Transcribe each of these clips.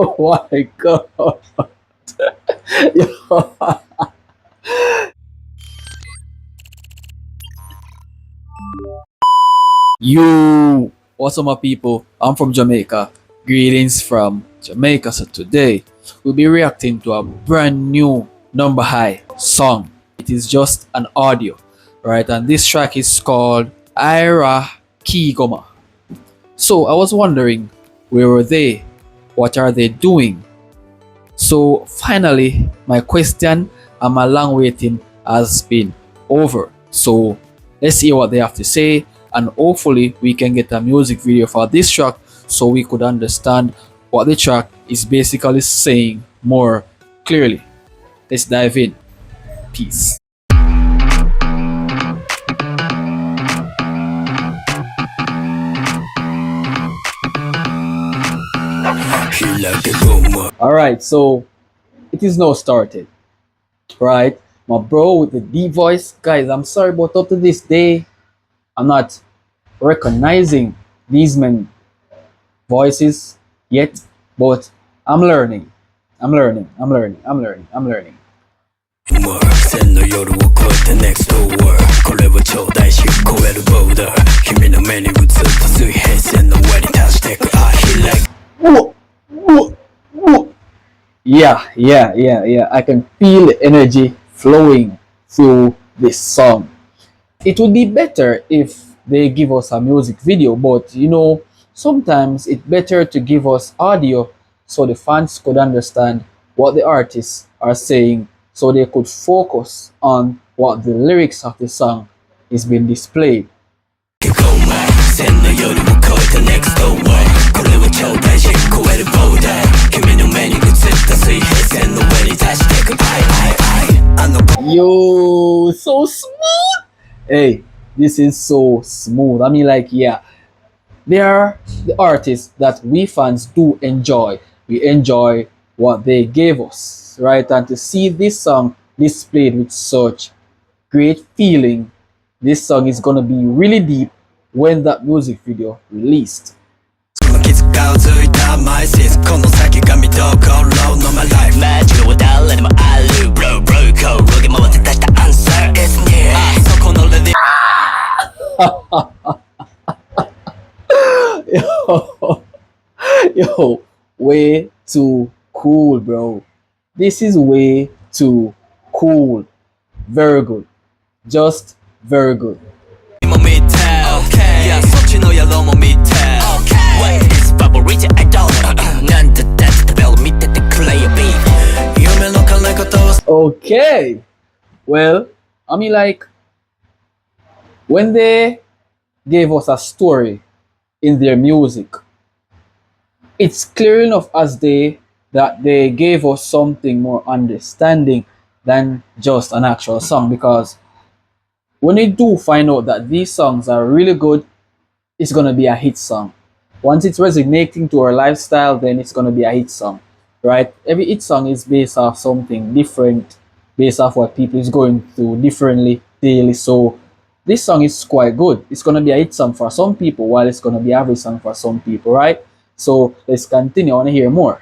Oh my god. Yo. You, what's up, my people? I'm from Jamaica. Greetings from Jamaica. So today we'll be reacting to a brand new number high song. It is just an audio, right? And this track is called HIRAKEGOMA. So I was wondering, where were they? What are they doing? So finally, my question and my long waiting has been over. So let's hear what they have to say, and hopefully we can get a music video for this track so we could understand what the track is basically saying more clearly. Let's dive in. Peace. Alright, so it is now started. Right? My bro with the deep voice. Guys, I'm sorry, but up to this day, I'm not recognizing these men voices yet, but I'm learning. I'm learning. I'm learning. I'm learning. I'm learning. Yeah. I can feel the energy flowing through this song. It would be better if they give us a music video, but sometimes it's better to give us audio so the fans could understand what the artists are saying, so they could focus on what the lyrics of the song is being displayed. Yo, so smooth. Hey, this is so smooth. I mean, like, yeah, they are the artists that we fans do enjoy. We enjoy what they gave us, right? And to see this song displayed with such great feeling, this song is gonna be really deep when that music video released. Yo, way too cool, bro. This is way too cool. Very good. Just very good. Okay. Well, I mean, like, when they gave us a story in their music, it's clear enough as that they gave us something more understanding than just an actual song, because when you do find out that these songs are really good, it's gonna be a hit song. Once it's resonating to our lifestyle, then it's gonna be a hit song, right? Every hit song is based off something different, based off what people is going through differently daily. So this song is quite good. It's gonna be a hit song for some people, while it's gonna be an average song for some people, right? So let's continue. I want to hear more.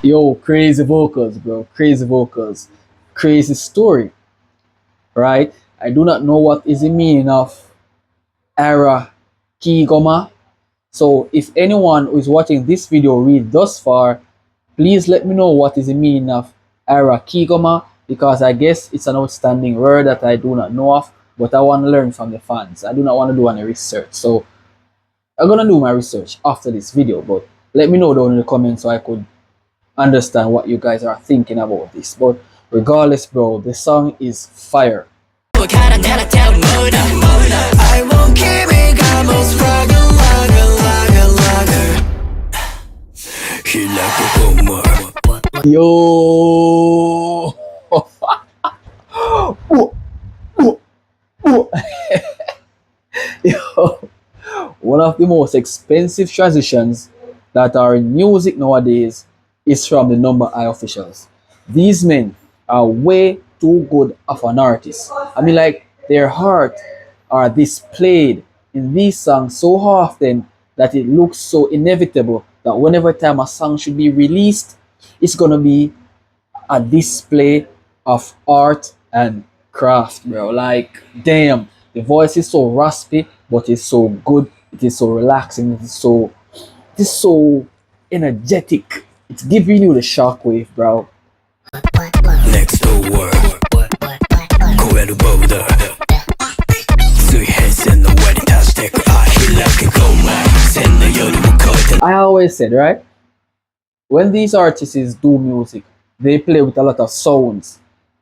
Yo, crazy vocals, bro. Crazy vocals. Crazy story. Right? I do not know what is the meaning of HIRAKEGOMA. So if anyone who is watching this video read thus far, please let me know what is the meaning of HIRAKEGOMA, because I guess it's an outstanding word that I do not know of, but I want to learn from the fans. I do not want to do any research. So I'm going to do my research after this video, but let me know down in the comments so I could understand what you guys are thinking about this. But regardless, bro, the song is fire. Yo. Yo. One of the most expensive transitions that are in music nowadays is from the Number I officials. These men are way too good of an artist. I mean, like their heart are displayed in these songs so often that it looks so inevitable that whenever time a song should be released, it's gonna be a display of art and craft, bro. Like, damn, the voice is so raspy, but it's so good. It is so relaxing. It is so energetic. It's giving you the shockwave, bro. Next door 超えるボーダー水平線の上に達してく開けゴマ線の夜を越えて I always said, right? When these artists do music, they play with a lot of sounds,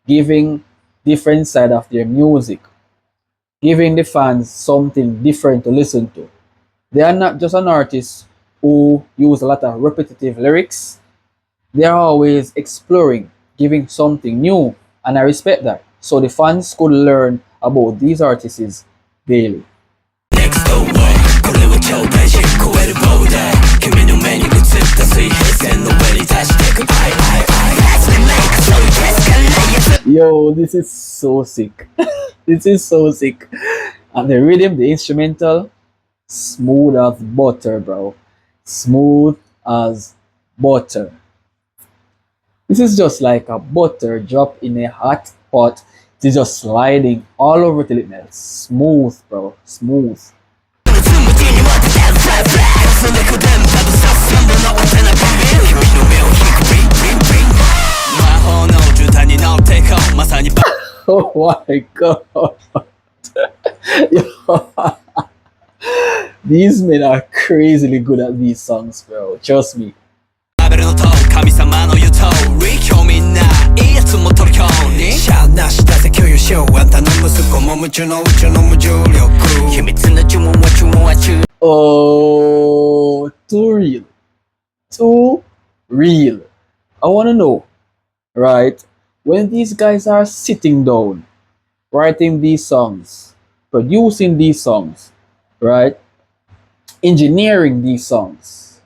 giving different side of their music, giving the fans something different to listen to. They are not just an artist who use a lot of repetitive lyrics. They are always exploring, giving something new, and I respect that. So the fans could learn about these artists daily. Next door これを超大事超えるボーダー君の目に映った水平線の上に達してく Yo, this is so sick. This is so sick. And the rhythm, the instrumental, smooth as butter, bro. Smooth as butter. This is just like a butter drop in a hot pot. It is just sliding all over till it melts. Smooth, bro. Smooth. Oh my god. Yo. These men are crazily good at these songs, bro. Trust me. Oh, too real. Too real. I want to know, right? When these guys are sitting down, writing these songs, producing these songs, right? Engineering these songs,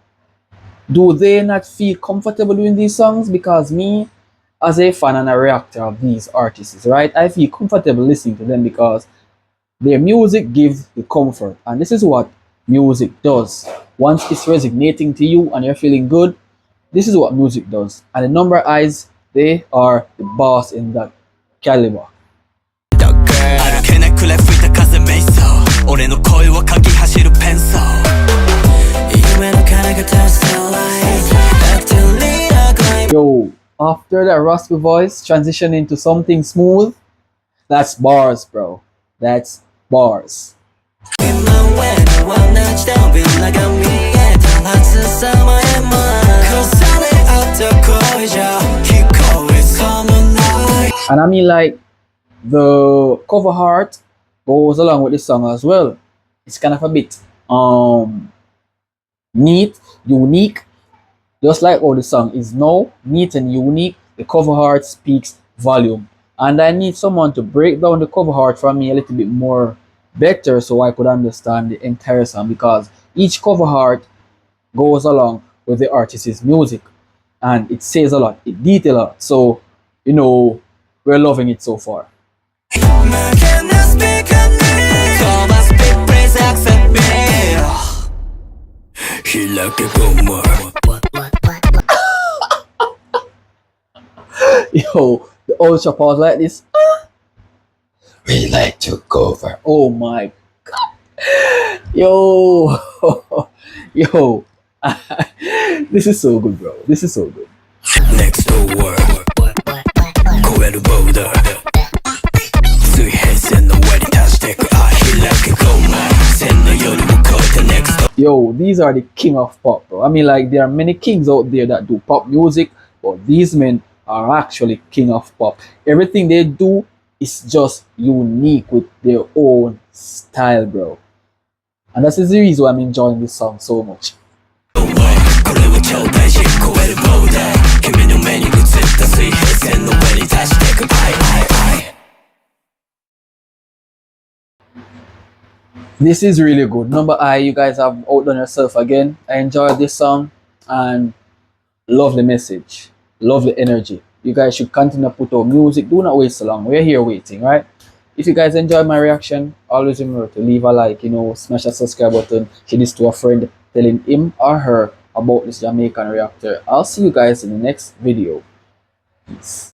do they not feel comfortable doing these songs? Because me, as a fan and a reactor of these artists, right, I feel comfortable listening to them because their music gives the comfort. And this is what music does. Once it's resonating to you and you're feeling good, this is what music does. And the number eyes, they are the boss in that caliber. Yo, after that raspy voice transition into something smooth, that's bars, bro. That's bars. And I mean, like, the cover art goes along with the song as well. It's kind of a bit neat, unique, just like how the song is now, neat and unique. The cover art speaks volume, and I need someone to break down the cover art for me a little bit more better so I could understand the entire song, because each cover art goes along with the artist's music and it says a lot, it details a lot. So, you know, we're loving it so far. Yo, the ultra pause like this. We like to cover. Oh my god. Yo. Yo. This is so good, bro. This is so good. Next door 超えるボーダー水平線の上に達してく開けゴマ線の夜を越えて Next door Yo, these are the king of pop, bro. I mean, like, there are many kings out there that do pop music, but these men are actually king of pop. Everything they do is just unique with their own style, bro. And that's the reason why I'm enjoying this song so much. This is really good. Number I, you guys have outdone yourself again. I enjoyed this song and love the message, love the energy. You guys should continue to put out music. Do not wait so long. We're here waiting, right? If you guys enjoy my reaction, always remember to leave a like, smash that subscribe button, share this to a friend, telling him or her about this Jamaican reactor. I'll see you guys in the next video. Peace.